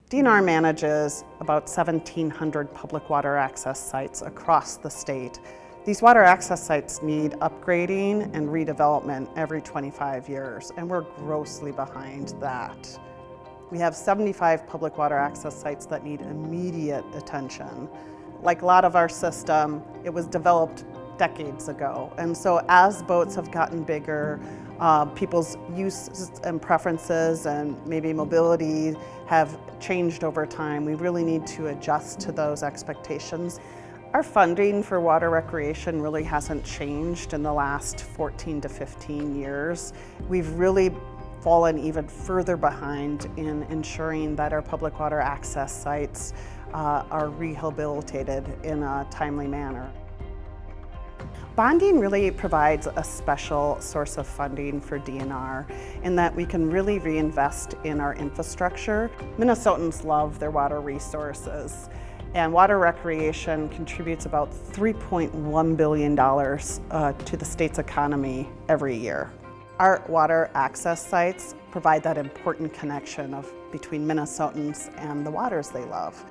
DNR manages about 1,700 public water access sites across the state. These water access sites need upgrading and redevelopment every 25 years, and we're grossly behind that. We have 75 public water access sites that need immediate attention. Like a lot of our system, it was developed decades ago, and so as boats have gotten bigger, people's uses and preferences and maybe mobility have changed over time. We really need to adjust to those expectations. Our funding for water recreation really hasn't changed in the last 14 to 15 years. We've really fallen even further behind in ensuring that our public water access sites are rehabilitated in a timely manner. Bonding really provides a special source of funding for DNR in that we can really reinvest in our infrastructure. Minnesotans love their water resources, and water recreation contributes about $3.1 billion to the state's economy every year. Our water access sites provide that important connection between Minnesotans and the waters they love.